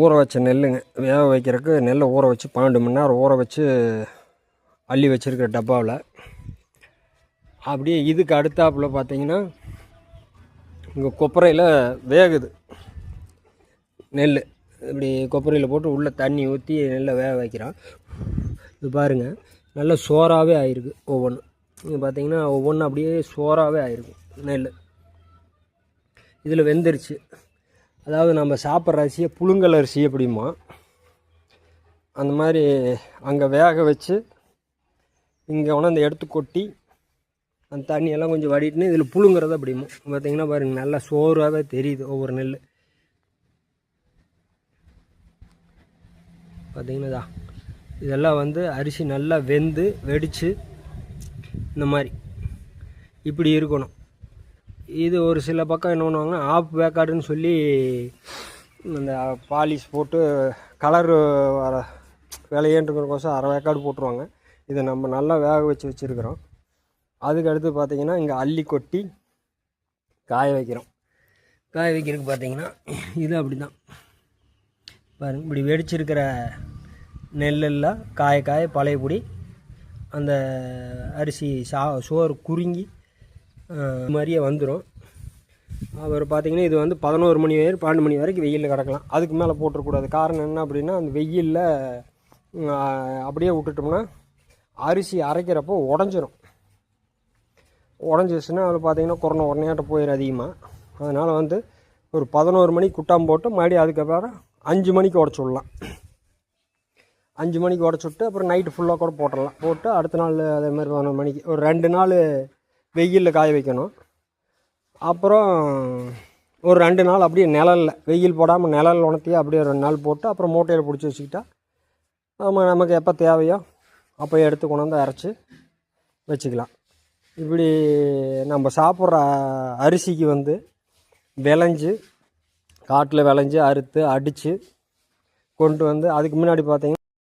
ஊற வச்ச நெல்லுங்க. வேக வைக்கிறதுக்கு நெல்லை ஊற வச்சு 12 மணி நேரம் ஊற வச்சு அள்ளி வச்சுருக்கிற டப்பாவில். அப்படியே இதுக்கு அடுத்தாப்பில் பார்த்தீங்கன்னா இங்கே கொப்பரையில் வேகுது நெல். இப்படி கொப்பரையில் போட்டு உள்ளே தண்ணி ஊற்றி நெல்லை வேக வைக்கிறான். இது பாருங்கள், நல்ல சோறாகவே ஆகிருக்கு ஒவ்வொன்றும். இங்கே பார்த்தீங்கன்னா ஒவ்வொன்றும் அப்படியே சோறாகவே ஆகிருக்கு நெல். இதில் வெந்துருச்சு. அதாவது நம்ம சாப்பிட்ற அரிசியை புழுங்கல் அரிசி அப்படிமா, அந்த மாதிரி அங்கே வேக வச்சு இங்கே உணர்ந்து எடுத்து கொட்டி அந்த தண்ணியெல்லாம் கொஞ்சம் வடிட்டுன்னு இதில் புழுங்குறத அப்படிமோ. பார்த்திங்கன்னா பாருங்கள், நல்லா சோறாகவே தெரியுது ஒவ்வொரு நெல். பார்த்திங்கன்னா இதெல்லாம் வந்து அரிசி நல்லா வெந்து வெடித்து இந்த மாதிரி இப்படி இருக்கணும். இது ஒரு சில பக்கம் என்ன பண்ணுவாங்க, ஆஃப் வேக்காடுன்னு சொல்லி இந்த பாலிஷ் போட்டு கலரு வர விளையேன்ட்டுக்கிறக்கோசம் அரை வேக்காடு போட்டுருவாங்க. இதை நம்ம நல்லா வேக வச்சுருக்கிறோம். அதுக்கு அடுத்து பார்த்திங்கன்னா இங்கே அள்ளி கொட்டி காய வைக்கிறோம். காய வைக்கிறதுக்கு பார்த்திங்கன்னா இது அப்படி தான் பாருங்கள், இப்படி வெடிச்சிருக்கிற நெல்லெல்லாம் காய காய பழைய பொடி அந்த அரிசி சோறு குறுங்கி மாதிரியே வந்துடும். அவர் பார்த்திங்கன்னா இது வந்து 11 மணி வரை 12 மணி வரைக்கும் வெயிலில் கிடக்கலாம். அதுக்கு மேலே போட்டுறக்கூடாது. காரணம் என்ன அப்படின்னா, அந்த வெயிலில் அப்படியே விட்டுட்டோம்னா அரிசி அரைக்கிறப்போ உடஞ்சிரும். உடஞ்சிச்சுன்னா அதில் பார்த்திங்கன்னா உடனேட்ட போயிடும் அதிகமாக. அதனால் வந்து ஒரு 11 மணிக்கு குட்டாம் போட்டு மறுபடியும் அதுக்கப்புறம் 5 மணிக்கு உடச்சி விடலாம். 5 மணிக்கு உடச்சி விட்டு அப்புறம் நைட்டு ஃபுல்லாக கூட போட்டுடலாம். போட்டு அடுத்த நாள் அதே மாதிரி 11 மணிக்கு ஒரு 2 நாள் வெயிலில் காய வைக்கணும். அப்புறம் ஒரு 2 நாள் அப்படியே நிழலில், வெயில் போடாமல் நிழல் உணர்த்தி அப்படியே 2 நாள் போட்டு அப்புறம் மூட்டையில் பிடிச்சி வச்சுக்கிட்டா நமக்கு எப்போ தேவையோ அப்போ எடுத்து கொண்டாந்து அரைச்சி வச்சுக்கலாம். இப்படி நம்ம சாப்பிட்ற அரிசிக்கு வந்து விளைஞ்சி காட்டில் விளைஞ்சி அறுத்து அடித்து கொண்டு வந்து, அதுக்கு முன்னாடி பார்த்திங்கன்னா